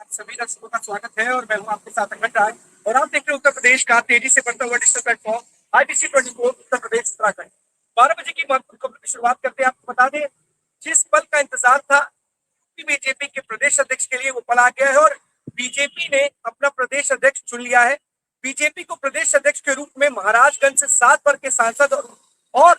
आप सभी दर्शकों का स्वागत है और मैं हूं आपके साथ अखंड राय और आप देख रहे हैं उत्तर प्रदेश का तेजी से बढ़ता हुआ digital platform IBC24 Uttar Pradesh Uttarakhand. 12 बजे की खबर की शुरुआत करते हैं। आपको बता दें, जिस पल का इंतजार था बीजेपी के प्रदेश अध्यक्ष के लिए, वो पल आ गया है और बीजेपी ने अपना प्रदेश अध्यक्ष चुन लिया है। बीजेपी को प्रदेश अध्यक्ष के रूप में महाराजगंज से 7 वर्ग के सांसद और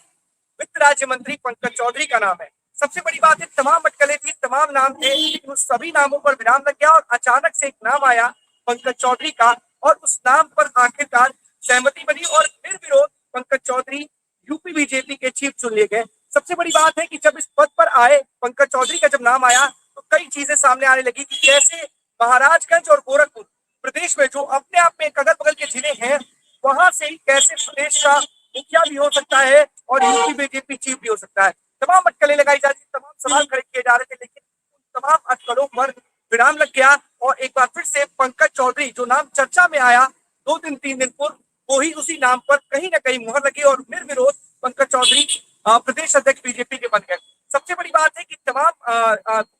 वित्त राज्य मंत्री पंकज चौधरी का नाम है। सबसे बड़ी बात है, तमाम अटकलें थी, तमाम नाम थे, लेकिन उस सभी नामों पर विराम लग गया और अचानक से एक नाम आया पंकज चौधरी का और उस नाम पर आखिरकार सहमति बनी और फिर विरोध पंकज चौधरी यूपी बीजेपी के चीफ चुन लिए गए। सबसे बड़ी बात है कि जब इस पद पर आए पंकज चौधरी का जब नाम आया तो कई चीजें सामने आने लगी कि कैसे महाराजगंज और गोरखपुर प्रदेश में जो अपने आप में अगल बगल के जिले हैं, वहां से ही कैसे प्रदेश का मुखिया भी हो सकता है और यूपी बीजेपी चीफ भी हो सकता है। तमाम अटकलें लगाई जा रही, तमाम सवाल खड़े किए जा रहे थे, लेकिन उन तमाम अटकलों पर विराम लग गया और एक बार फिर से पंकज चौधरी जो नाम चर्चा में आया 2 दिन 3 दिन पूर्व, वो ही उसी नाम पर कहीं ना कहीं मुहर लगी और फिर विरोध पंकज चौधरी प्रदेश अध्यक्ष बीजेपी के बन गए। सबसे बड़ी बात है कि तमाम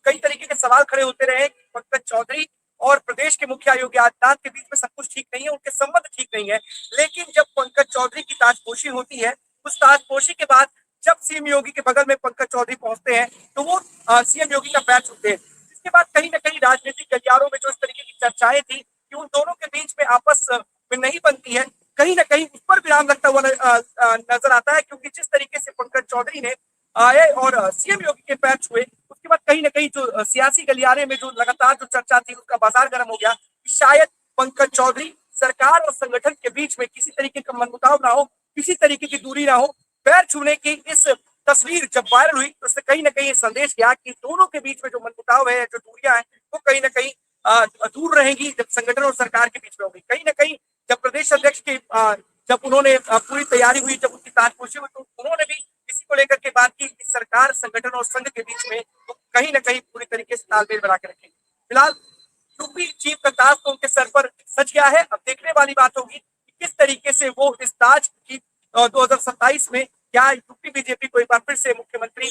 कई तरीके के सवाल खड़े होते रहे कि पंकज चौधरी और प्रदेश के मुखिया योगी आदित्यनाथ के बीच में सब कुछ ठीक नहीं है, उनके संबंध ठीक नहीं है। लेकिन जब पंकज चौधरी की ताजपोशी होती है, उस ताजपोशी के बाद जब सीएम योगी के बगल में पंकज चौधरी पहुंचते हैं तो वो सीएम योगी का पैर छूते हैं। जिसके बाद कहीं ना कहीं राजनीतिक गलियारों में जो इस तरीके की चर्चाएं थी कि उन दोनों के बीच में आपस में नहीं बनती है, कहीं ना कहीं उस पर विराम लगता हुआ नजर आता है, क्योंकि जिस तरीके से पंकज चौधरी ने आए और सीएम योगी के पैर छुए, उसके बाद कहीं ना कहीं जो सियासी गलियारे में जो लगातार जो चर्चा थी उसका बाजार गर्म हो गया कि शायद पंकज चौधरी सरकार और संगठन के बीच में किसी तरीके का मनमुटाव ना हो, किसी तरीके की दूरी ना हो। पैर छूने की इस तस्वीर जब वायरल हुई तो उससे कहीं ना कहीं संदेश गया कि दोनों के बीच में जो मनमुटाव है, जो दूरियां हैं, वो कहीं ना कहीं दूर रहेंगी जब संगठन और सरकार के बीच में होगी। कहीं ना कहीं जब प्रदेश अध्यक्ष की जब उन्होंने पूरी तैयारी हुई, जब उनकी ताजपोशी हुई, तो उन्होंने भी इसी को लेकर के बात की कि सरकार, संगठन और संघ के बीच में वो कहीं ना कहीं पूरी तरीके से तालमेल बना के रखेंगे। फिलहाल यूपी चीफ का ताज तो उनके सर पर सच गया है। अब देखने वाली बात होगी कि किस तरीके से वो इस ताज की 2027 में क्या यूपी बीजेपी को एक बार फिर से मुख्यमंत्री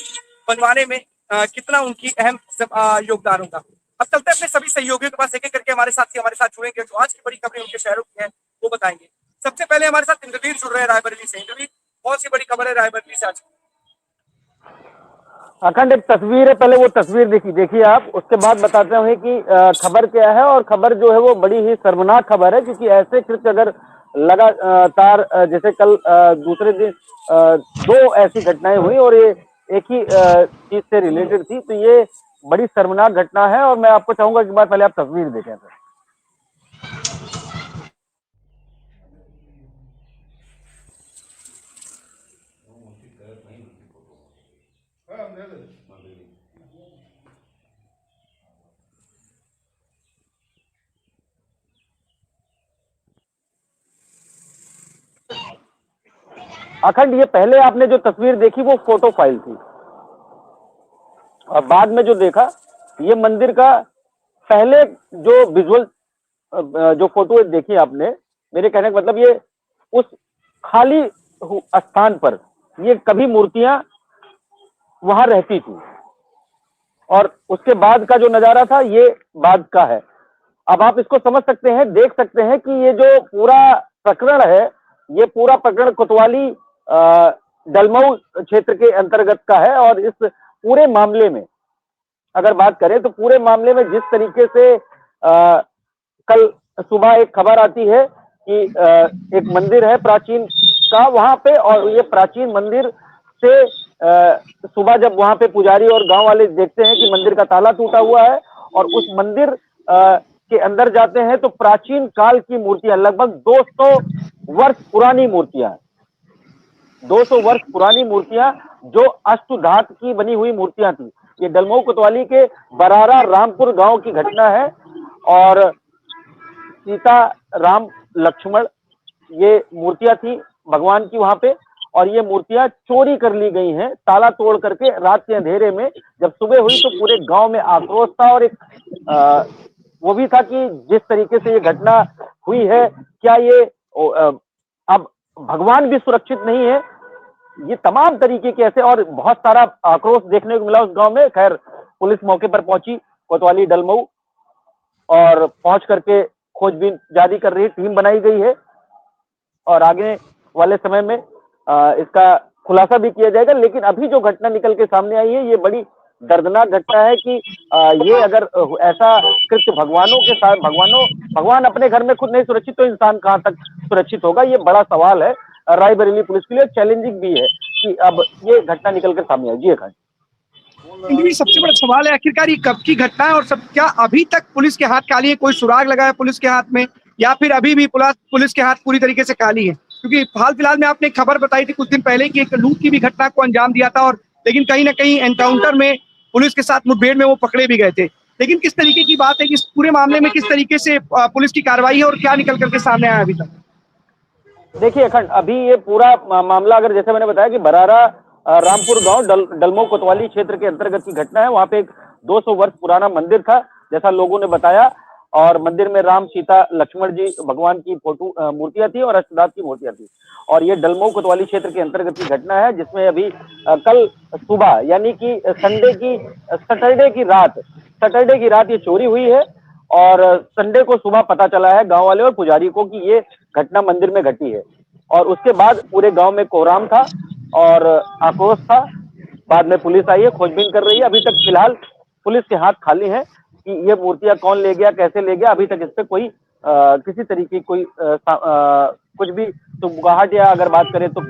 बनवाने में कितना उनकी अहम योगदान होगा। अब चलते अपने सभी सहयोगियों के पास, एक एक करके हमारे साथ जुड़ेंगे, जो आज की बड़ी खबरें उनके शहरों की है वो बताएंगे। सबसे पहले हमारे साथ इंद्रवीर जुड़ रहे हैं रायबरेली से। इंद्रवीर, कौन सी बड़ी खबर है रायबरेली से आज? अखंड, एक तस्वीर है, पहले वो तस्वीर देखिए आप, उसके बाद बताते हैं कि खबर क्या है। और खबर जो है वो बड़ी ही शर्मनाक खबर है, क्योंकि ऐसे कृत्य अगर लगातार जैसे कल दूसरे दिन 2 ऐसी घटनाएं हुई और ये एक ही चीज से रिलेटेड थी, तो ये बड़ी शर्मनाक घटना है। और मैं आपको चाहूंगा कि बात पहले आप तस्वीर देखें। अखंड, ये पहले आपने जो तस्वीर देखी वो फोटो फाइल थी और बाद में जो देखा ये मंदिर का पहले जो विजुअल जो फोटो देखी आपने, मेरे कहने का मतलब ये उस खाली स्थान पर ये कभी मूर्तियां वहां रहती थी और उसके बाद का जो नजारा था ये बाद का है। अब आप इसको समझ सकते हैं, देख सकते हैं कि ये जो पूरा प्रकरण है, ये पूरा प्रकरण कोतवाली डलमऊ क्षेत्र के अंतर्गत का है। और इस पूरे मामले में अगर बात करें तो पूरे मामले में जिस तरीके से कल सुबह एक खबर आती है कि एक मंदिर है प्राचीन का वहां पे, और ये प्राचीन मंदिर से सुबह जब वहां पे पुजारी और गांव वाले देखते हैं कि मंदिर का ताला टूटा हुआ है और उस मंदिर के अंदर जाते हैं तो प्राचीन काल की मूर्तियां, लगभग 200 वर्ष पुरानी मूर्तियां, 200 वर्ष पुरानी मूर्तियां जो अष्टधात की बनी हुई मूर्तियां थी। ये डलमऊ कोतवाली के बरारा रामपुर गांव की घटना है और सीता राम लक्ष्मण ये मूर्तियां थी भगवान की वहां पे, और ये मूर्तियां चोरी कर ली गई हैं ताला तोड़ करके रात के अंधेरे में। जब सुबह हुई तो पूरे गांव में आक्रोश था और एक वो भी था कि जिस तरीके से ये घटना हुई है, क्या ये अब भगवान भी सुरक्षित नहीं है, ये तमाम तरीके के ऐसे और बहुत सारा आक्रोश देखने को मिला उस गांव में। खैर पुलिस मौके पर पहुंची कोतवाली डलमऊ और पहुंच करके खोजबीन जारी कर रही है, टीम बनाई गई है और आगे वाले समय में इसका खुलासा भी किया जाएगा। लेकिन अभी जो घटना निकल के सामने आई है, ये बड़ी दर्दनाक घटना है कि ये अगर ऐसा कृत्य भगवानों के साथ, भगवान अपने घर में खुद नहीं सुरक्षित तो इंसान कहां तक सुरक्षित होगा, ये बड़ा सवाल है रायबरेली पुलिस के लिए, चैलेंजिंग भी है कि अब ये घटना निकल कर सामने आई। जी अखंड, इनकी सबसे बड़ा सवाल है आखिरकार ये कब की घटना है और सब क्या अभी तक पुलिस के हाथ खाली है, कोई सुराग लगा है पुलिस के हाथ में, या फिर अभी भी पुलिस के हाथ पूरी तरीके से खाली है? क्योंकि हाल फिलहाल में आपने खबर बताई थी कुछ दिन पहले कि एक लूट की भी घटना को अंजाम दिया था, और लेकिन कहीं ना कहीं एनकाउंटर में पुलिस के साथ मुठभेड़ में वो पकड़े भी गए थे। लेकिन किस तरीके की बात है कि इस पूरे मामले में किस तरीके से पुलिस की कार्रवाई है और क्या निकल करके सामने आया अभी तक? देखिए अखंड, अभी ये पूरा मामला, अगर जैसे मैंने बताया कि बरारा रामपुर गांव डलमो कोतवाली क्षेत्र के अंतर्गत की घटना है। वहां पे एक 200 वर्ष पुराना मंदिर था, जैसा लोगों ने बताया, और मंदिर में राम, सीता, लक्ष्मण जी भगवान की फोटो मूर्तियां थी और अष्टनाथ की मूर्तियां थी। और ये डलमो कोतवाली क्षेत्र के अंतर्गत की घटना है, जिसमें अभी कल सुबह यानी कि सैटरडे की रात ये चोरी हुई है। और संडे को सुबह पता चला है गांव वाले और पुजारी को कि ये घटना मंदिर में घटी है। और उसके बाद पूरे गांव में कोहराम था और आक्रोश था। बाद में पुलिस आई है, खोजबीन कर रही है। अभी तक फिलहाल पुलिस के हाथ खाली है कि ये मूर्तियां कौन ले गया, कैसे ले गया, अभी तक इस पे कोई किसी तरीके की कोई कुछ भी सुबगाहट या अगर बात करें तो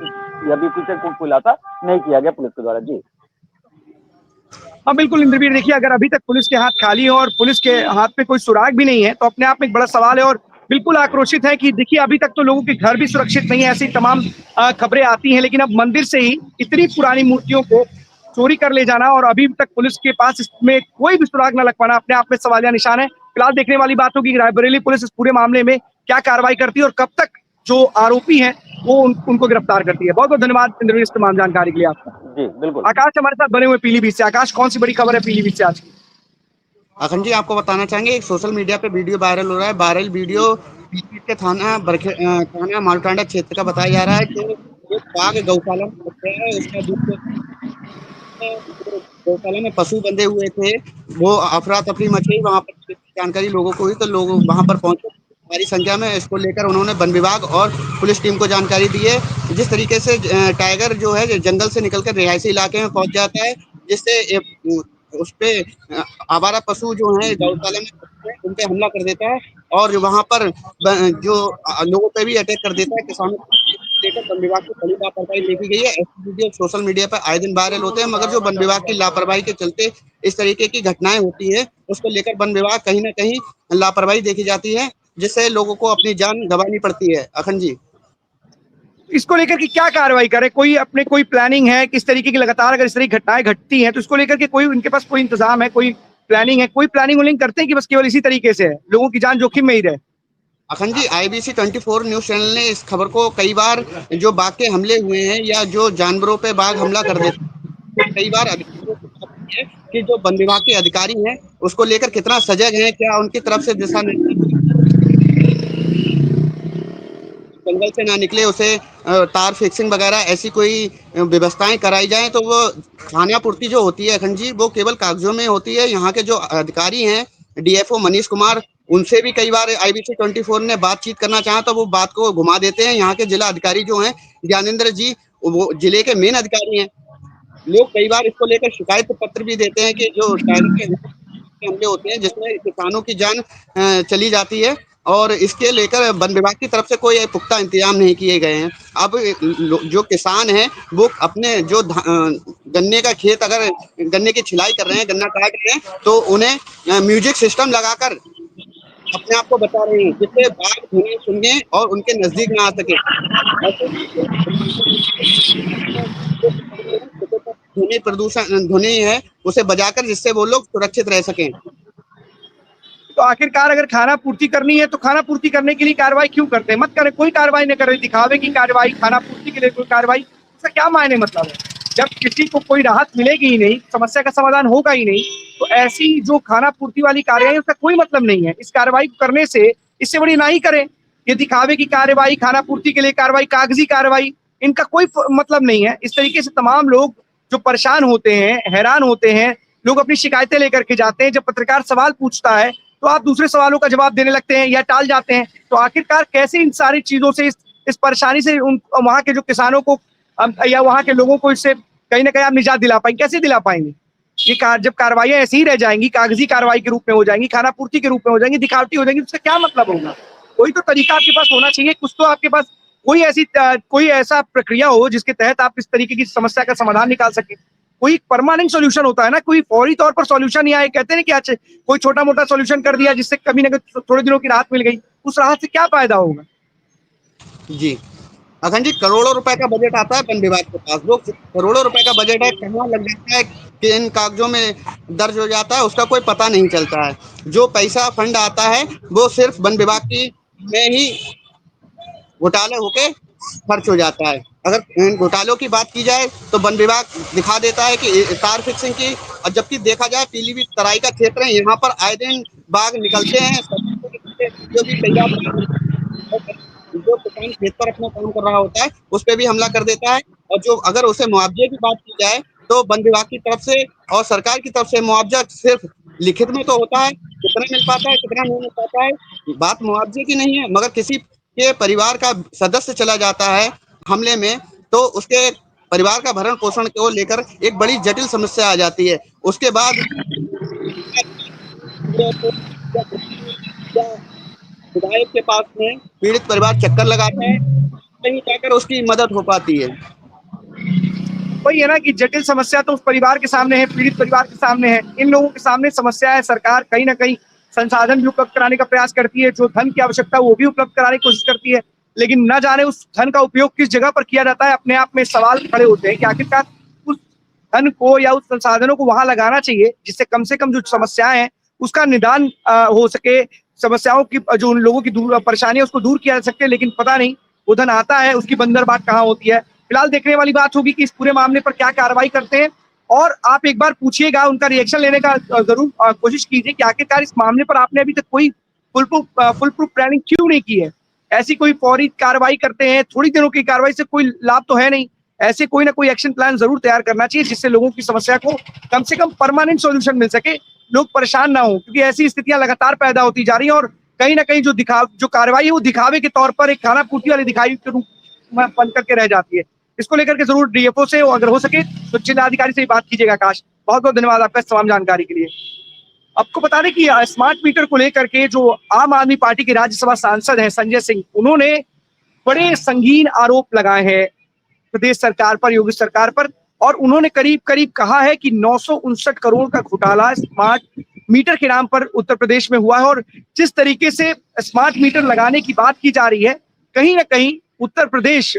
अभी कुछ खुलासा नहीं किया गया पुलिस के द्वारा। जी हाँ बिल्कुल इंद्रवीर, देखिए अगर अभी तक पुलिस के हाथ खाली है और पुलिस के हाथ में कोई सुराग भी नहीं है तो अपने आप में एक बड़ा सवाल है, और बिल्कुल आक्रोशित है कि देखिए अभी तक तो लोगों के घर भी सुरक्षित नहीं है, ऐसी तमाम खबरें आती हैं। लेकिन अब मंदिर से ही इतनी पुरानी मूर्तियों को चोरी कर ले जाना और अभी तक पुलिस के पास इसमें कोई भी सुराग न लग पाना अपने आप में सवालिया निशान है। फिलहाल देखने वाली बात होगी रायबरेली पुलिस इस पूरे मामले में क्या कार्रवाई करती है और कब तक जो आरोपी है वो उनको गिरफ्तार करती है। बहुत बहुत धन्यवाद इंद्रवीर इस तमाम जानकारी के लिए आपका। जी बिल्कुल। आकाश हमारे साथ बने हुए पीलीभीत से। आकाश, कौन सी बड़ी खबर है पीलीभीत से आज की? अखंड जी, आपको बताना चाहेंगे, एक सोशल मीडिया पे वीडियो वायरल हो रहा है। वायरल वीडियो पीलीभीत के थाना मालटांडा क्षेत्र का बताया जा रहा है कि एक बाघ गौशाला में फंस गया है। उसका जो गौशाला में पशु बंधे हुए थे, वो अफरा तफरी मची। वहां पर जानकारी लोगों को हुई तो लोग वहां पर पहुंचे भारी संख्या में। इसको लेकर उन्होंने वन विभाग और पुलिस टीम को जानकारी दी है। जिस तरीके से टाइगर जो है जंगल से निकलकर रिहायशी इलाके में पहुंच जाता है, जिससे उस पे आवारा पशु जो है गौशाला में उन पे हमला कर देता है और वहां पर जो लोगों पे भी अटैक कर देता है। किसानों को लेकर वन विभाग की बड़ी लापरवाही देखी गई है। ऐसे वीडियो सोशल मीडिया पर आए दिन वायरल होते हैं, मगर जो वन विभाग की लापरवाही के चलते इस तरीके की घटनाएं होती है, उसको लेकर वन विभाग कहीं ना कहीं लापरवाही देखी जाती है, जिससे लोगों को अपनी जान गंवानी पड़ती है। अखंड जी, इसको लेकर के क्या कार्रवाई करे? कोई प्लानिंग है किस तरीके की? लगातार अगर इस तरह की घटनाएं घटती हैं तो इसको लेकर के कोई उनके पास कोई इंतजाम है, कोई प्लानिंग है, कोई प्लानिंग उलिंग करते हैं कि बस केवल इसी तरीके से है लोगों की जान जोखिम में ही रहे? अखंड जी, IBC 24 न्यूज चैनल ने इस खबर को कई बार, जो बाघ के हमले हुए हैं या जो जानवरों पे बाघ हमला कर देते हैं, कई बार अधिकारियों को बात की है कि जो वन विभाग के अधिकारी हैं उसको लेकर कितना सजग हैं, क्या उनकी तरफ से दिशा निर्देश जंगल से ना निकले, उसे तार फिक्सिंग वगैरह ऐसी कोई व्यवस्थाएं कराई जाएं तो वो खाना पूर्ति जो होती है अखंड जी, वो केवल कागजों में होती है। यहाँ के जो अधिकारी हैं DFO मनीष कुमार, उनसे भी कई बार IBC 24 ने बातचीत करना चाहा तो वो बात को घुमा देते हैं। यहाँ के जिला अधिकारी जो हैं ज्ञानेंद्र जी, वो जिले के मेन अधिकारी हैं। लोग कई बार इसको लेकर शिकायत पत्र भी देते हैं कि जो टाइगर के हमले होते हैं जिसमें किसानों की जान चली जाती है, और इसके लेकर वन विभाग की तरफ से कोई पुख्ता इंतजाम नहीं किए गए हैं। अब जो किसान हैं वो अपने जो गन्ने का खेत, अगर गन्ने की छिलाई कर रहे हैं, गन्ना काट रहे हैं, तो उन्हें म्यूजिक सिस्टम लगाकर अपने आप को बचा रहे हैं, जिससे बाघ धुनी सुनने और उनके नजदीक ना आ सके। ध्वनि प्रदूषण ध्वनि है उसे बजाकर, जिससे वो लोग सुरक्षित रह सकें। तो आखिरकार अगर खाना पूर्ति करनी है तो खाना पूर्ति करने के लिए कार्रवाई क्यों करते हैं? मत करें, कोई कार्रवाई नहीं कर रहे, दिखावे की कार्रवाई, खाना पूर्ति के लिए कोई कार्रवाई, इसका क्या मायने मतलब है? जब किसी को कोई राहत मिलेगी ही नहीं, समस्या का समाधान होगा ही नहीं, तो ऐसी जो खाना पूर्ति वाली कार्रवाई उसका कोई मतलब नहीं है। इस कार्रवाई को करने से इससे बड़ी ना ही करें। ये दिखावे की कार्रवाई, खाना पूर्ति के लिए कार्रवाई, कागजी कार्रवाई, इनका कोई मतलब नहीं है। इस तरीके से तमाम लोग जो परेशान होते हैं, हैरान होते हैं, लोग अपनी शिकायतें लेकर के जाते हैं। जब पत्रकार सवाल पूछता है तो आप दूसरे सवालों का जवाब देने लगते हैं या टाल जाते हैं। तो आखिरकार कैसे इन सारी चीजों से, इस परेशानी से उन वहां के जो किसानों को या वहां के लोगों को इससे कहीं ना कहीं आप निजात दिला पाएंगे? कैसे दिला पाएंगे? ये जब कार्रवाई ऐसी ही रह जाएंगी, कागजी कार्रवाई के रूप में हो जाएंगी, खानापूर्ति के रूप में हो जाएंगी, दिखावटी हो जाएंगी, उसका क्या मतलब होगा? कोई तो तरीका आपके पास होना चाहिए, कुछ तो आपके पास कोई ऐसा प्रक्रिया हो जिसके तहत आप इस तरीके की समस्या का समाधान निकाल सके। कोई परमानेंट सॉल्यूशन होता है ना, कोई फौरी तौर पर सॉल्यूशन या कहते हैं कि अच्छा कोई छोटा मोटा सॉल्यूशन कर दिया जिससे कभी ना कभी थोड़े दिनों की राहत मिल गई, उस राहत से क्या फायदा होगा? जी अखंड जी, करोड़ों रुपए का बजट आता है वन विभाग के पास। वो करोड़ों रुपए का बजट है, कहाँ लग जाता है कि इन कागजों में दर्ज हो जाता है, उसका कोई पता नहीं चलता है। जो पैसा फंड आता है वो सिर्फ वन विभाग की में ही घोटाले होके खर्च हो जाता है। अगर इन घोटालों की बात की जाए तो वन विभाग दिखा देता है कि तार फिक्सिंग की, और जबकि देखा जाए पीलीभीत तराई का क्षेत्र है, यहाँ पर आए दिन बाघ निकलते हैं, जो भी तैयार जो किसान खेत पर अपना काम कर रहा होता है उस पर भी हमला कर देता है। और जो अगर उसे मुआवजे की बात की जाए तो वन विभाग की तरफ से और सरकार की तरफ से मुआवजा सिर्फ लिखित में तो होता है, कितना मिल पाता है कितना नहीं मिल पाता है, बात मुआवजे की नहीं है। मगर किसी के परिवार का सदस्य चला जाता है हमले में, तो उसके परिवार का भरण पोषण को लेकर एक बड़ी जटिल समस्या आ जाती है। उसके बाद विधायक के पास में पीड़ित परिवार चक्कर लगाता है, कहीं जाकर उसकी मदद हो पाती है। वही है ना कि जटिल समस्या तो उस परिवार के सामने है, पीड़ित परिवार के सामने है, इन लोगों के सामने समस्या है। सरकार कहीं ना कहीं संसाधन भी उपलब्ध कराने का प्रयास करती है, जो धन की आवश्यकता है वो भी उपलब्ध कराने की कोशिश करती है, लेकिन न जाने उस धन का उपयोग किस जगह पर किया जाता है। अपने आप में सवाल खड़े होते हैं कि आखिरकार उस धन को या उस संसाधनों को वहां लगाना चाहिए जिससे कम से कम जो समस्याएं हैं उसका निदान हो सके, समस्याओं की जो उन लोगों की परेशानी है उसको दूर किया जा सके। लेकिन पता नहीं वो धन आता है, उसकी बंदरबाट कहाँ होती है। फिलहाल देखने वाली बात होगी कि इस पूरे मामले पर क्या कार्रवाई करते हैं, और आप एक बार पूछिएगा, उनका रिएक्शन लेने का जरूर कोशिश कीजिए कि आखिरकार इस मामले पर आपने अभी तक कोई फुल प्रूफ प्लानिंग क्यों नहीं की है। ऐसी कोई फौरी कार्रवाई करते हैं, थोड़ी दिनों की कार्रवाई से कोई लाभ तो है नहीं। ऐसे कोई ना कोई एक्शन प्लान जरूर तैयार करना चाहिए जिससे लोगों की समस्या को कम से कम परमानेंट सॉल्यूशन मिल सके, लोग परेशान ना हो, क्योंकि ऐसी स्थितियां लगातार पैदा होती जा रही हैं। और कहीं ना कहीं जो कार्रवाई है वो दिखावे के तौर पर एक खाना पूर्ति वाली दिखाई के रूप में बन करके रह जाती है। इसको लेकर के जरूर डीएफओ से अगर हो सके तो जिलाधिकारी से बात कीजिएगा। आकाश, बहुत बहुत धन्यवाद आपका तमाम जानकारी के लिए। आपको बता दें कि स्मार्ट मीटर को लेकर के जो आम आदमी पार्टी के राज्यसभा सांसद हैं संजय सिंह, उन्होंने बड़े संगीन आरोप लगाए हैं प्रदेश सरकार पर, योगी सरकार पर, और उन्होंने करीब करीब कहा है कि 959 करोड़ का घोटाला स्मार्ट मीटर के नाम पर उत्तर प्रदेश में हुआ है। और जिस तरीके से स्मार्ट मीटर लगाने की बात की जा रही है, कहीं ना कहीं उत्तर प्रदेश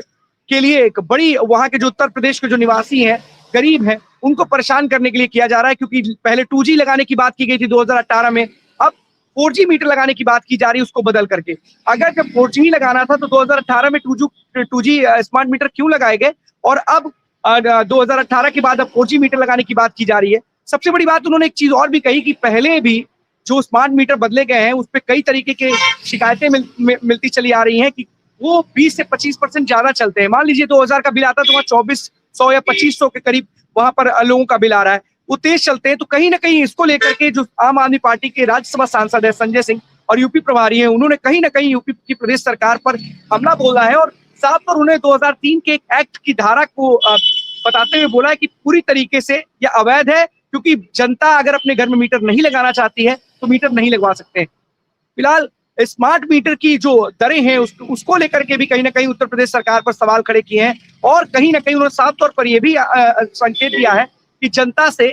के लिए एक बड़ी, वहां के जो उत्तर प्रदेश के जो निवासी हैं, गरीब हैं, उनको परेशान करने के लिए किया जा रहा है। क्योंकि पहले 2G लगाने की बात की गई थी 2018 में, अब 4G मीटर लगाने की बात की जा रही है उसको बदल करके। अगर जब 4G लगाना था तो 2018 में 2G स्मार्ट मीटर क्यों लगाए गए, और अब 2018 के बाद अब 4G मीटर लगाने की बात की जा रही है। सबसे बड़ी बात उन्होंने एक चीज और भी कही कि पहले भी जो स्मार्ट मीटर बदले गए हैं उस पर कई तरीके के शिकायतें मिलती चली आ रही हैं कि वो 20 से 25% ज्यादा चलते हैं। मान लीजिए 2000 का बिल आता है तो वहाँ 2400 या 2500 के करीब वहां पर लोगों का बिल आ रहा है, वो तेज चलते हैं। तो कहीं ना कहीं इसको लेकर के जो आम आदमी पार्टी के राज्यसभा सांसद है संजय सिंह और यूपी प्रभारी हैं, उन्होंने कहीं ना कहीं यूपी की प्रदेश सरकार पर हमला बोला है, और साफ पर उन्हें 2003 के एक एक्ट की धारा को बताते हुए बोला है कि पूरी तरीके से यह अवैध है, क्योंकि जनता अगर अपने घर में मीटर नहीं लगाना चाहती है तो मीटर नहीं लगवा सकते। फिलहाल स्मार्ट मीटर की जो दरें हैं उसको लेकर के भी कहीं ना कहीं उत्तर प्रदेश सरकार पर सवाल खड़े किए हैं, और कहीं ना कहीं उन्होंने साफ तौर पर यह भी संकेत दिया है कि जनता से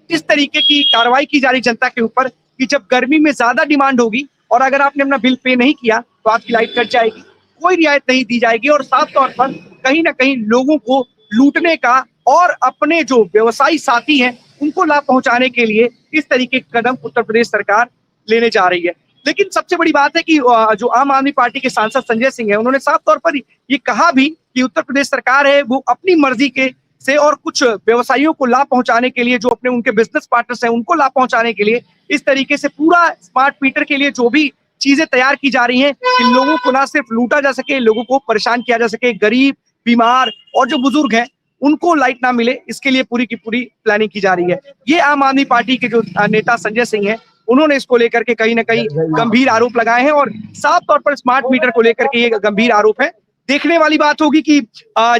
इस तरीके की कार्रवाई की जा रही जनता के ऊपर कि जब गर्मी में ज्यादा डिमांड होगी और अगर आपने अपना बिल पे नहीं किया तो आपकी लाइट कट जाएगी, कोई रियायत नहीं दी जाएगी। और साफ तौर पर कहीं ना कहीं लोगों को लूटने का और अपने जो व्यवसायी साथी हैं उनको लाभ पहुंचाने के लिए इस तरीके के कदम उत्तर प्रदेश सरकार लेने जा रही है। लेकिन सबसे बड़ी बात है कि जो आम आदमी पार्टी के सांसद संजय सिंह है, उन्होंने साफ तौर पर ये कहा भी कि उत्तर प्रदेश सरकार है वो अपनी मर्जी के से और कुछ व्यवसायियों को लाभ पहुंचाने के लिए, जो अपने उनके बिजनेस पार्टनर्स हैं उनको लाभ पहुंचाने के लिए इस तरीके से पूरा स्मार्ट मीटर के लिए जो भी चीजें तैयार की जा रही हैं कि लोगों को ना सिर्फ लूटा जा सके, लोगों को परेशान किया जा सके, गरीब, बीमार और जो बुजुर्ग हैं उनको लाइट ना मिले, इसके लिए पूरी की पूरी प्लानिंग की जा रही है। ये आम आदमी पार्टी के जो नेता संजय सिंह है उन्होंने इसको लेकर के कहीं ना कहीं गंभीर आरोप लगाए हैं और साफ तौर पर स्मार्ट मीटर को लेकर के ये गंभीर आरोप है। देखने वाली बात होगी कि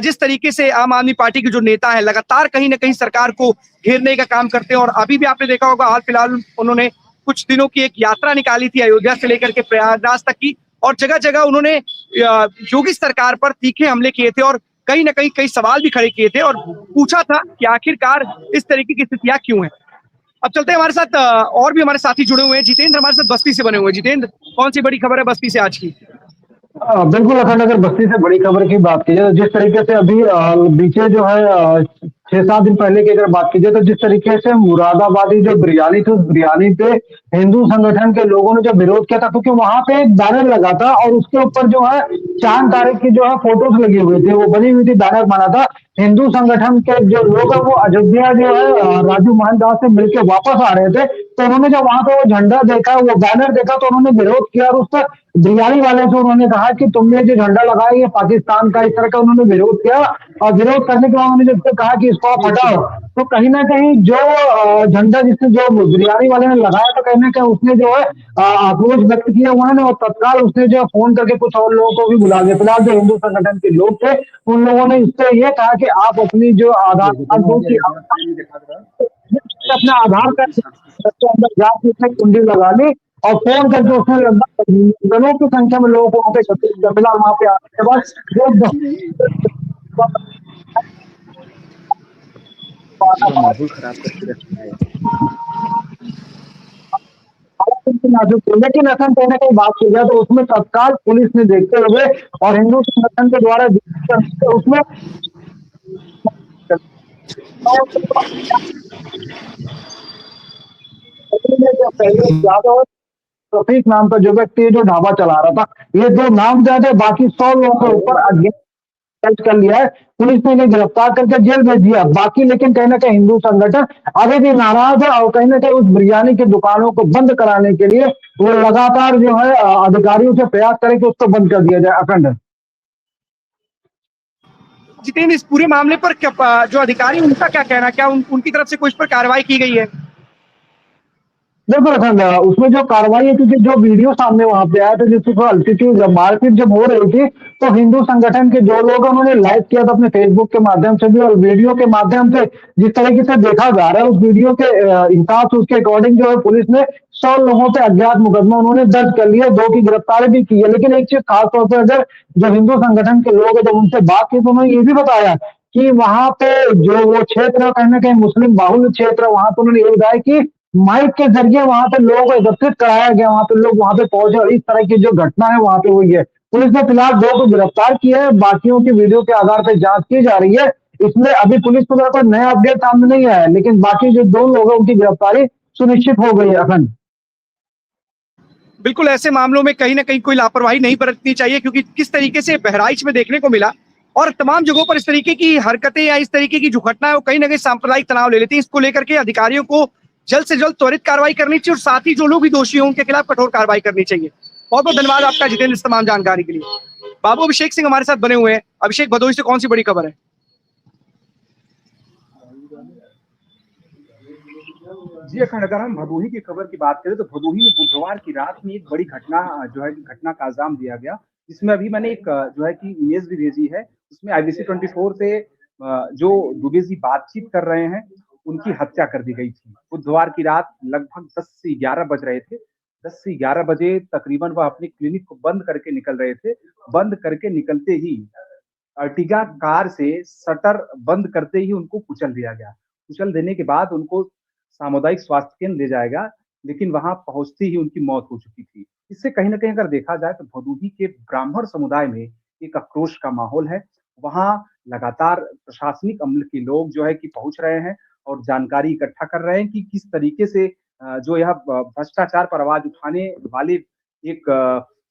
जिस तरीके से आम आदमी पार्टी के जो नेता है लगातार कहीं ना कहीं सरकार को घेरने का काम करते हैं और अभी भी आपने देखा होगा हाल फिलहाल उन्होंने कुछ दिनों की एक यात्रा निकाली थी अयोध्या से लेकर के प्रयागराज तक की और जगह जगह उन्होंने योगी सरकार पर तीखे हमले किए थे और कहीं ना कहीं कई सवाल भी खड़े किए थे और पूछा था कि आखिरकार इस तरीके की स्थितियां क्यों हैं। अब चलते हैं हमारे साथ और भी हमारे साथी जुड़े हुए हैं। जितेंद्र हमारे साथ बस्ती से बने हुए हैं। जितेंद्र, कौन सी बड़ी खबर है बस्ती से आज की? बिल्कुल अखंड, अगर बस्ती से बड़ी खबर की बात की जाए तो जिस तरीके से अभी बीते जो है 6-7 दिन पहले की अगर बात की जाए तो जिस तरीके से मुरादाबादी जो बिरयानी थी उस बिरयानी पे हिंदू संगठन के लोगों ने जो विरोध किया था क्योंकि वहां पे एक बैनर लगा था और उसके ऊपर जो है चांद तारे की जो है फोटोज लगी हुई थी, वो बनी हुई थी, बैनर बना था। हिंदू संगठन के जो लोग हैं वो अयोध्या जो है राजू मोहनदास से मिलकर वापस आ रहे थे, तो उन्होंने जब वहां पे वो झंडा देखा, वो बैनर देखा तो उन्होंने विरोध किया और उस पर बिरयानी वाले से उन्होंने कहा कि तुमने जो झंडा लगाया ये पाकिस्तान का, इस तरह का उन्होंने विरोध किया। और विरोध करने के बाद उन्होंने जब कहा कि इसको आप हटाओ, तो कहीं ना कहीं जो झंडा जिसने जो बिरयानी वाले ने लगाया तो कहीं ना कहीं उसने जो है आक्रोश व्यक्त किया उन्होंने और तत्काल उसने जो फोन करके कुछ और लोगों को भी बुला लिया। फिलहाल जो हिंदू संगठन के लोग थे उन लोगों ने इससे ये कहा कि आप अपनी जो आधार कार्ड अपना आधार कार्ड के अंदर जाके उसने कुंडी लगा ली और फोन करके उसने लगभग दर्जनों की संख्या में लोगों को वहाँ पे एकत्रित कर मिला। वहाँ पे आने के बाद माहौल खराब करके रखा है। लेकिन असल कहने की बात की जाए तो उसमें तत्काल पुलिस ने देखते हुए और हिंदू संगठन के द्वारा उसमें पहले यादव रफीक नाम का जो व्यक्ति जो ढाबा चला रहा था, ये दो नाम ज्यादा, बाकी 100 लोगों के ऊपर अज्ञात कर लिया है। पुलिस ने इन्हें गिरफ्तार करके जेल भेज दिया। बाकी लेकिन कहीं ना कहीं हिंदू संगठन अभी भी नाराज है और कहीं ना कहीं उस बिरयानी की दुकानों को बंद कराने के लिए वो लगातार जो है अधिकारियों से प्रयास करें कि उसको बंद कर दिया जाए। अखंड जितेंद्र, इस पूरे मामले पर जो अधिकारी उनका क्या कहना, क्या उनकी तरफ से कुछ पर कार्रवाई की गई है? बिल्कुल अखंड, उसमें जो कार्रवाई है क्योंकि जो वीडियो सामने वहां पे आया था जिसको अल्टीट्यूड जब मारपीट जब हो रही थी तो हिंदू संगठन के जो लोग उन्होंने लाइव किया था अपने फेसबुक के माध्यम से भी और वीडियो के माध्यम से जिस तरीके से देखा जा रहा है उस वीडियो के हिसाब से उसके अकॉर्डिंग जो है पुलिस ने 100 लोगों पे अज्ञात मुकदमा उन्होंने दर्ज कर लिया, 2 की गिरफ्तारी भी की है। लेकिन एक चीज खासतौर पर अगर जो हिंदू संगठन के लोग हैं जब उनसे बात की तो उन्होंने ये भी बताया कि वहां पे जो वो क्षेत्र कहीं ना कहीं मुस्लिम बाहुल्य क्षेत्र है, वहां पे उन्होंने ये बताया कि माइक के जरिए वहां पे लोगों को एकत्रित कराया गया, वहां पे लोग वहां पे पहुंचे और इस तरह की जो घटना है वहां पे हुई है। पुलिस ने फिलहाल 2 को गिरफ्तार किया है, बाकियों की वीडियो के आधार पर जांच की जा रही है। इसमें अभी पुलिस को कोई नया अपडेट सामने नहीं आया है, लेकिन बाकी जो 2 लोग हैं उनकी गिरफ्तारी सुनिश्चित हो गई है। अखंड बिल्कुल, ऐसे मामलों में कहीं ना कहीं कोई लापरवाही नहीं बरतनी चाहिए क्योंकि किस तरीके से बहराइच में देखने को मिला और तमाम जगहों पर इस तरीके की हरकतें या इस तरीके की जो घटना है वो कहीं ना कहीं सांप्रदायिक तनाव ले लेती है। इसको लेकर के अधिकारियों को जल्द से जल्द त्वरित कार्रवाई करनी चाहिए और साथ ही जो लोग भी दोषी हों उनके खिलाफ कठोर कार्रवाई करनी चाहिए। बहुत बहुत धन्यवाद आपका जितेंद्र इस तमाम जानकारी के लिए। बाबू अभिषेक सिंह हमारे साथ बने हुए हैं। अभिषेक, भदोही से कौन सी बड़ी खबर है? जी अखंड, अगर हम भदोही की खबर की बात करें तो भदोही में बुधवार की रात में एक बड़ी घटना जो है घटना का अंजाम दिया गया, जिसमें अभी मैंने एक जो है कि इमेज भी भेजी है। उसमें IBC 24 से जो दुबे जी बातचीत कर रहे हैं उनकी हत्या कर दी गई थी। बुधवार की रात लगभग 10 से 11 बज रहे थे। 10 से 11 बजे तकरीबन वह अपने क्लिनिक को बंद करके निकल रहे थे। बंद करके निकलते ही अर्टिगा कार से शटर बंद करते ही उनको कुचल दिया गया। कुचल देने के बाद उनको सामुदायिक स्वास्थ्य केंद्र ले जाएगा, लेकिन वहां पहुंचते ही उनकी मौत हो चुकी थी। इससे कहीं ना कहीं अगर देखा जाए तो भदोही के ब्राह्मण समुदाय में एक आक्रोश का माहौल है। वहां लगातार प्रशासनिक अमले के लोग जो है कि पहुंच रहे हैं और जानकारी इकट्ठा कर रहे हैं कि किस तरीके से जो यह भ्रष्टाचार पर आवाज उठाने वाले एक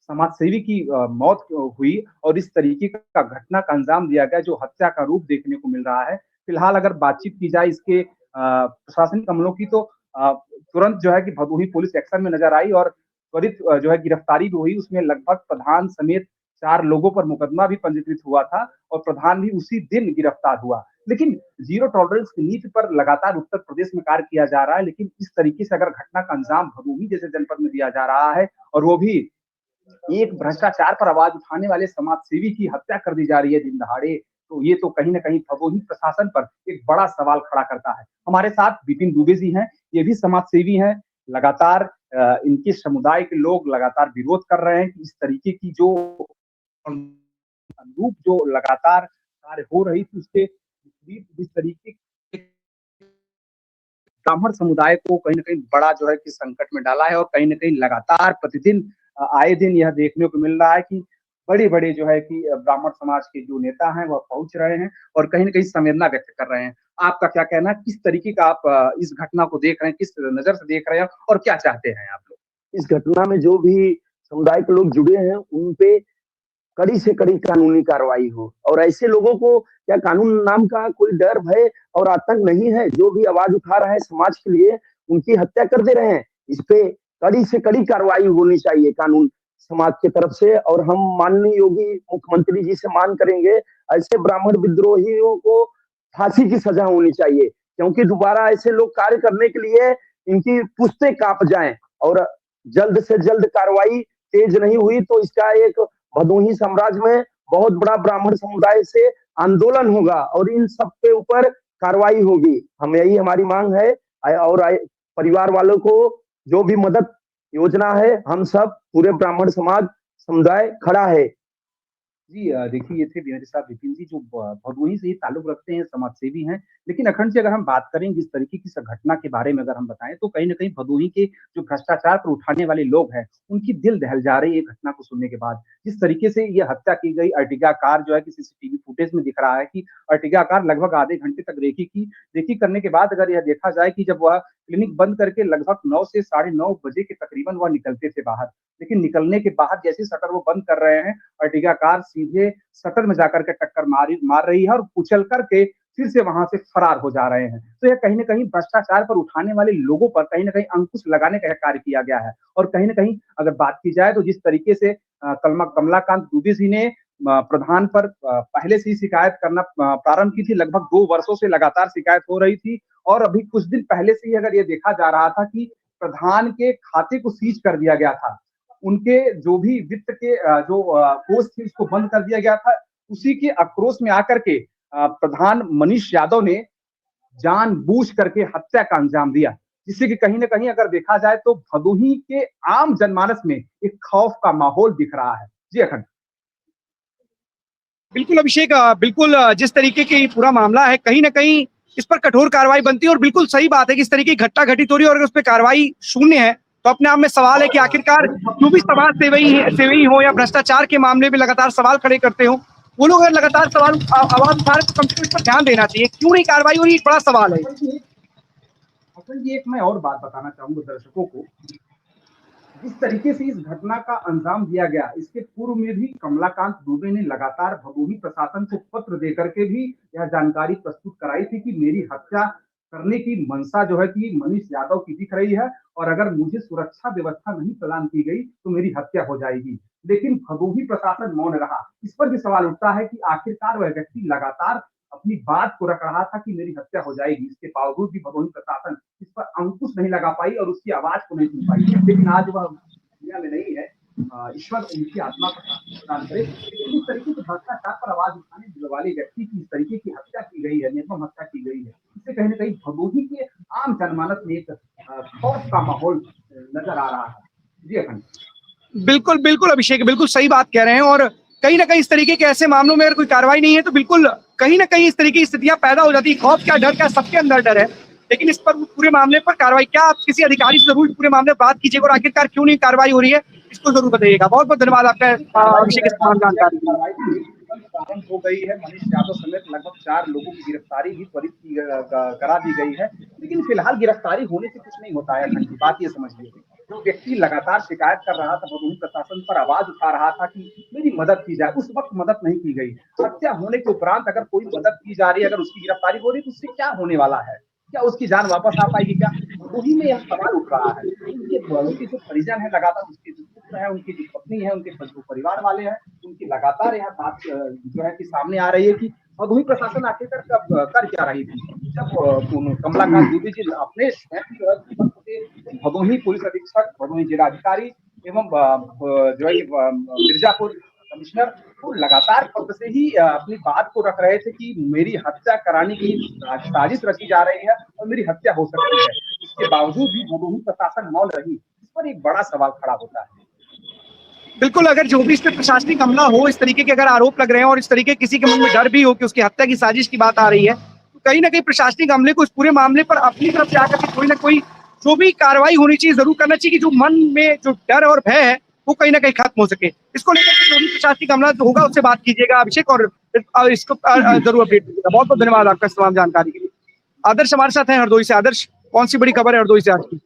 समाज सेवी की मौत हुई और इस तरीके का घटना का अंजाम दिया गया जो हत्या का रूप देखने को मिल रहा है। फिलहाल अगर बातचीत की जाए इसके प्रशासनिक अमलों की तो तुरंत जो है कि भदोही पुलिस एक्शन में नजर आई और त्वरित जो है गिरफ्तारी भी हुई। उसमें लगभग प्रधान समेत 4 लोगों पर मुकदमा भी पंजीकृत हुआ था और प्रधान भी उसी दिन गिरफ्तार हुआ। लेकिन जीरो टॉलरेंस की नीति पर लगातार उत्तर प्रदेश में कार्य किया जा रहा है। लेकिन इस तरीके से अगर घटना का अंजाम भदोही जैसे जनपद में दिया जा रहा है और वो भी एक भ्रष्टाचार पर आवाज उठाने वाले समाज सेवी की हत्या कर दी जा रही है दिन दहाड़े, तो ये तो कहीं ना कहीं भदोही प्रशासन पर एक बड़ा सवाल खड़ा करता है। हमारे साथ विपिन दुबे जी हैं, ये भी समाज सेवी हैं। लगातार इनके समुदाय के लोग लगातार विरोध कर रहे हैं कि इस तरीके की जो अनुरूप जो लगातार कार्य हो रही थी उसके विपरीत जिस तरीके ब्राह्मण समुदाय को कहीं न कहीं बड़ा जो है कि संकट में डाला है और कहीं न कहीं लगातार प्रतिदिन आए दिन यह देखने को मिल रहा है कि बड़े-बड़े जो है कि ब्राह्मण समाज के जो नेता हैं वह पहुँच रहे हैं और कहीं न कहीं संवेदना व्यक्त कर रहे हैं। आपका क्या कहना है? किस तरीके का आप इस घटना को देख रहे हैं? किस नज़र से देख रहे हैं और क्या चाहते हैं आप लोग? इस घटना में जो भी समुदाय के लोग जुड़े हैं, उन पे कड़ी से कड़ी कानूनी कार्रवाई हो और ऐसे लोगों को क्या कानून नाम का कोई डर भय और आतंक नहीं है? जो भी आवाज उठा रहा है समाज के लिए, उनकी हत्या कर दे रहे हैं। इस पे कड़ी से कड़ी कार्रवाई होनी चाहिए कानून समाज की तरफ से और हम माननीय योगी मुख्यमंत्री जी से मांग करेंगे, ऐसे ब्राह्मण विद्रोहियों को फांसी की सजा होनी चाहिए, क्योंकि दोबारा ऐसे लोग कार्य करने के लिए इनकी पुश्तें कांप जाएं और जल्द से जल्द कार्रवाई तेज नहीं हुई तो इसका एक भदोही साम्राज्य में बहुत बड़ा ब्राह्मण समुदाय से आंदोलन होगा और इन सब के ऊपर कार्रवाई होगी। हम यही हमारी मांग है और परिवार वालों को जो भी मदद योजना है, हम सब पूरे ब्राह्मण समाज समुदाय खड़ा है। जी देखिए ये थे मेरे साथ विपिन जी जो भदोही से ही ताल्लुक रखते हैं, समाज सेवी हैं। लेकिन अखंड जी अगर हम बात करें जिस तरीके की इस घटना के बारे में अगर हम बताएं तो कहीं न कहीं भदोही के जो भ्रष्टाचार पर उठाने वाले लोग हैं, उनकी दिल दहल जा रही है ये घटना को सुनने के बाद। जिस तरीके से ये हत्या की गई अर्टिगा कार जो है कि सीसीटीवी फुटेज में दिख रहा है कि अर्टिगा कार लगभग आधे घंटे तक रेकी करने के बाद अगर यह देखा जाए कि जब वह क्लिनिक बंद करके लगभग 9 से साढ़े 9 बजे के तकरीबन वह निकलते थे बाहर। लेकिन निकलने के बाद जैसे ही शटर वो बंद कर रहे हैं, अर्टिगा कार सीधे शटर में जाकर के टक्कर मार रही है और कुचल करके फिर से वहां से फरार हो जा रहे हैं। तो यह कहीं न कहीं भ्रष्टाचार पर उठाने वाले लोगों पर कहीं न कहीं अंकुश लगाने का कार्य किया गया है। और कहीं न कहीं अगर बात की जाए तो जिस तरीके से कमलाकांत दुबे जी ने प्रधान पर पहले से ही शिकायत करना प्रारंभ की थी, लगभग 2 वर्षों से लगातार शिकायत हो रही थी और अभी कुछ दिन पहले से ही अगर ये देखा जा रहा था कि प्रधान के खाते को सीज कर दिया गया था। उनके जो भी वित्त के जो कोष थी उसको बंद कर दिया गया था। उसी के आक्रोश में आकर के प्रधान मनीष यादव ने जानबूझ करके हत्या का अंजाम दिया, जिससे कि कहीं न कहीं अगर देखा जाए तो भदोही के आम जनमानस में एक खौफ का माहौल दिख रहा है। जी अखंड। बिल्कुल अभिषेक, बिल्कुल जिस तरीके के पूरा मामला है कहीं ना कहीं इस पर कठोर कार्रवाई बनती है और बिल्कुल सही बात है कि इस तरीके की घटना घटित हो रही है और अगर उस पर कार्रवाई शून्य है तो अपने आप में सवाल है कि आखिरकार जो भी समाज सेवी हो या भ्रष्टाचार के मामले में लगातार सवाल खड़े करते हो, वो लोग अगर लगातार सवाल आवाज उठा रहे तो कम से कम इस पर ध्यान देना चाहिए। क्यों नहीं कार्रवाई हो रही, एक बड़ा सवाल है। अखंड जी एक मैं और बात बताना चाहूंगा दर्शकों को, जिस तरीके से इस घटना का अंजाम दिया गया, इसके पूर्व में भी कमलाकांत दुबे ने लगातार भदोही प्रशासन को पत्र देकर के भी यह जानकारी प्रस्तुत कराई थी कि मेरी हत्या करने की मंशा जो है कि मनीष यादव की दिख रही है और अगर मुझे सुरक्षा व्यवस्था नहीं प्रदान की गई तो मेरी हत्या हो जाएगी। लेकिन भदोही प्रशासन मौन रहा। इस पर भी सवाल उठता है कि आखिरकार वह व्यक्ति लगातार अपनी बात को रख रहा था कि मेरी हत्या हो जाएगी, इसके बावजूद भी भदोही प्रशासन इस पर अंकुश नहीं लगा पाई और उसकी आवाज को नहीं सुन पाई। लेकिन आज वह दुनिया में नहीं है, ईश्वर उनकी आत्मा को प्रदान करे। लेकिन इस तरीके से भ्रष्टाचार पर आवाज उठाने वाले व्यक्ति की इस तरीके की हत्या की गई है, निर्मम हत्या की गई है, इससे कहीं ना कहीं भदोही के आम जनमानस में एक खौफ का माहौल नजर आ रहा है। जी अखंड। बिल्कुल बिल्कुल अभिषेक, बिल्कुल सही बात कह रहे हैं और कहीं ना कहीं इस तरीके के ऐसे मामलों में अगर कोई कार्रवाई नहीं है तो बिल्कुल कहीं ना कहीं इस तरीके की स्थितियां पैदा हो जाती है। खौफ क्या, डर क्या, सबके अंदर डर है। लेकिन इस पर पूरे मामले पर कार्रवाई, क्या आप किसी अधिकारी से जरूर पूरे मामले पर बात कीजिएगा और आखिरकार क्यों नहीं कार्रवाई हो रही है इसको जरूर बताइएगा। बहुत बहुत धन्यवाद आपका अभिषेक इस तमाम जानकारी के लिए। प्रारंभ हो गई है, मनीष यादव समेत लगभग 4 लोगों की गिरफ्तारी भी त्वरित करा दी गई है। लेकिन फिलहाल गिरफ्तारी होने से कुछ नहीं होता है। बात ये समझिए, जो व्यक्ति लगातार शिकायत कर रहा था, भदोही प्रशासन पर आवाज उठा रहा था कि मेरी मदद की जाए, उस वक्त मदद नहीं की गई। हत्या होने के उपरांत अगर कोई मदद की जा रही है, अगर उसकी गिरफ्तारी हो रही है तो उससे क्या होने वाला है? क्या उसकी जान वापस आ पाएगी क्या? वही में यह सवाल उठ रहा है। उनके जो परिजन है, लगातार उसके जो पुत्र है, उनकी जो पत्नी है, उनके जो परिवार वाले हैं, उनकी लगातार यह बात जो है कि सामने आ रही है कि भदोही प्रशासन आखिरकार कब कर क्या रही थी जब कमलाकांत दुबे जी अपने भदोही पुलिस अधीक्षक, भदोही जिलाधिकारी एवं जो है कि मिर्जापुर कमिश्नर वो लगातार कब से ही अपनी बात को रख रहे थे कि मेरी हत्या कराने की साजिश रची जा रही है और मेरी हत्या हो सकती है। इसके बावजूद भी भदोही प्रशासन मौन रही, इस पर एक बड़ा सवाल खड़ा होता है। बिल्कुल, अगर जो भी इस पे प्रशासनिक हमला हो, इस तरीके के अगर आरोप लग रहे हैं और इस तरीके किसी के मन में डर भी हो कि उसकी हत्या की साजिश की बात आ रही है, तो कहीं ना कहीं प्रशासनिक हमले को इस पूरे मामले पर अपनी तरफ से आकर के कोई ना कोई जो भी कार्रवाई होनी चाहिए जरूर करना चाहिए कि जो मन में जो डर और भय है वो कहीं ना कहीं खत्म हो सके। इसको लेकर के जो भी प्रशासनिक हमला होगा उससे बात कीजिएगा अभिषेक, और इसको जरूर अपडेट कीजिएगा। बहुत बहुत धन्यवाद आपका तमाम जानकारी के लिए। आदर्श हमारे साथ है हरदोई से। आदर्श, कौन सी बड़ी खबर है हरदोई से आज की?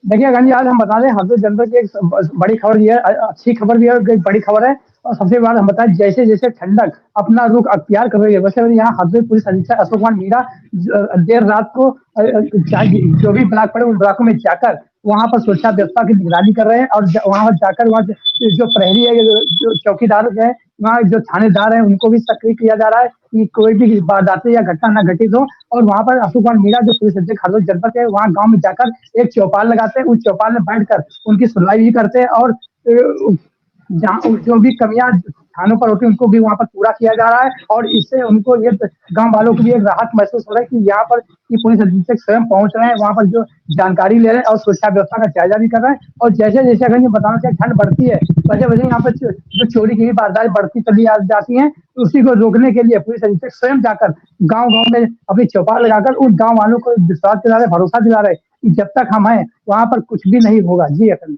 देखिए अगन जी, आज हम बता दें हरदोई जनपद की एक बड़ी खबर भी है, अच्छी खबर भी है और एक बड़ी खबर है। और सबसे बड़ा हम बताएं, जैसे जैसे ठंडक अपना रुख अख्तियार कर रही है, वैसे यहाँ हरदोई पुलिस अधीक्षक अशोक कुमार मीणा देर रात को जो भी ब्लॉक पड़े उन ब्लॉकों में जाकर वहां पर सुरक्षा व्यवस्था की निगरानी कर रहे हैं। और वहां पर जाकर वहाँ जो प्रहरी है, जो चौकीदार है, वहाँ जो थानेदार है, उनको भी सक्रिय किया जा रहा है कि कोई भी वारदातें या घटना न घटित हो। और वहां पर अशोक कुमार मीणा जो पुलिस अधीक्षक हरदोई जनपद है, वहाँ गाँव में जाकर एक चौपाल लगाते हैं, उस चौपाल में बैठकर उनकी सुनवाई भी करते हैं। और जहाँ जो भी कमियां थानों पर होती है उनको भी वहां पर पूरा किया जा रहा है। और इससे उनको ये गांव वालों को भी एक राहत महसूस हो रहा है कि यहाँ पर ये पुलिस अधीक्षक स्वयं पहुंच रहे हैं, वहां पर जो जानकारी ले रहे हैं और सुरक्षा व्यवस्था का जायजा भी कर रहे हैं। और जैसे जैसे अगर ये बताना चाहिए ठंड बढ़ती है, वैसे वैसे यहाँ पर जो चोरी की वारदातें बढ़ती चली जाती है, तो उसी को रोकने के लिए पुलिस अधीक्षक स्वयं जाकर गाँव गाँव में अपनी चौपाल लगाकर उन गाँव वालों को विश्वास दिला रहे, भरोसा दिला रहे कि जब तक हम हैं वहां पर कुछ भी नहीं होगा। जी अखंड।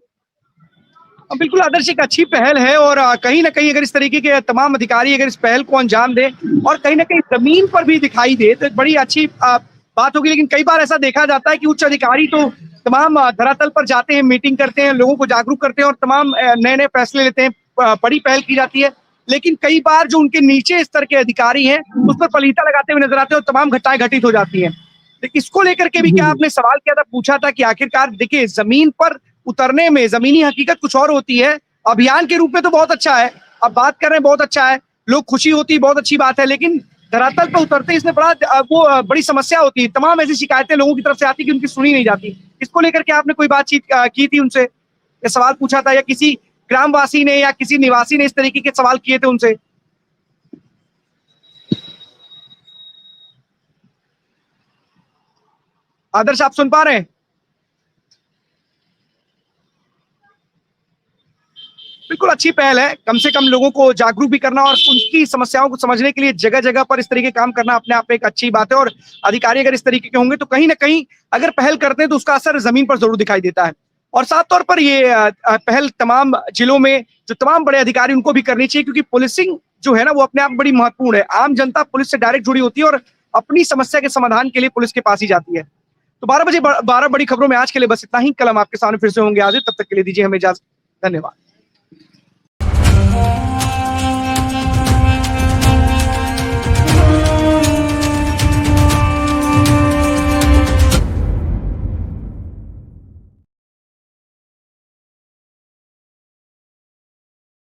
बिल्कुल आदर्श, एक अच्छी पहल है और कहीं ना कहीं अगर इस तरीके के तमाम अधिकारी अगर इस पहल को अंजाम दे और कहीं ना कहीं जमीन पर भी दिखाई दे तो बड़ी अच्छी बात होगी। लेकिन कई बार ऐसा देखा जाता है कि उच्च अधिकारी तो तमाम धरातल पर जाते हैं, मीटिंग करते हैं, लोगों को जागरूक करते हैं और तमाम नए नए फैसले लेते हैं, बड़ी पहल की जाती है। लेकिन कई बार जो उनके नीचे स्तर के अधिकारी हैं उस पर पलीता लगाते हुए नजर आते हैं और तमाम घटनाएं घटित हो जाती हैं। इसको लेकर के भी क्या आपने सवाल किया था, पूछा था कि आखिरकार देखिए जमीन पर उतरने में जमीनी हकीकत कुछ और होती है। अभियान के रूप में तो बहुत अच्छा है, अब बात कर रहे हैं बहुत अच्छा है, लोग खुशी होती है, बहुत अच्छी बात है। लेकिन धरातल पर उतरते इसमें बड़ी समस्या होती है। तमाम ऐसी शिकायतें लोगों की तरफ से आती कि उनकी सुनी नहीं जाती। इसको लेकर के आपने कोई बातचीत की थी उनसे, या सवाल पूछा था, या किसी ग्रामवासी ने या किसी निवासी ने इस तरीके के सवाल किए थे उनसे? आदर्श, आप सुन पा रहे हैं? बिल्कुल अच्छी पहल है, कम से कम लोगों को जागरूक भी करना और उनकी समस्याओं को समझने के लिए जगह जगह पर इस तरीके काम करना अपने आप में एक अच्छी बात है। और अधिकारी अगर इस तरीके के होंगे तो कहीं ना कहीं अगर पहल करते हैं तो उसका असर जमीन पर जरूर दिखाई देता है। और साफ तौर पर ये पहल तमाम जिलों में जो तमाम बड़े अधिकारी उनको भी करनी चाहिए, क्योंकि पुलिसिंग जो है ना वो अपने आप बड़ी महत्वपूर्ण है। आम जनता पुलिस से डायरेक्ट जुड़ी होती है और अपनी समस्या के समाधान के लिए पुलिस के पास ही जाती है। तो 12 बजे 12 बड़ी खबरों में आज के लिए बस इतना ही। कल हम आपके सामने फिर से होंगे हाजिर, तब तक के लिए दीजिए हमें इजाजत। धन्यवाद।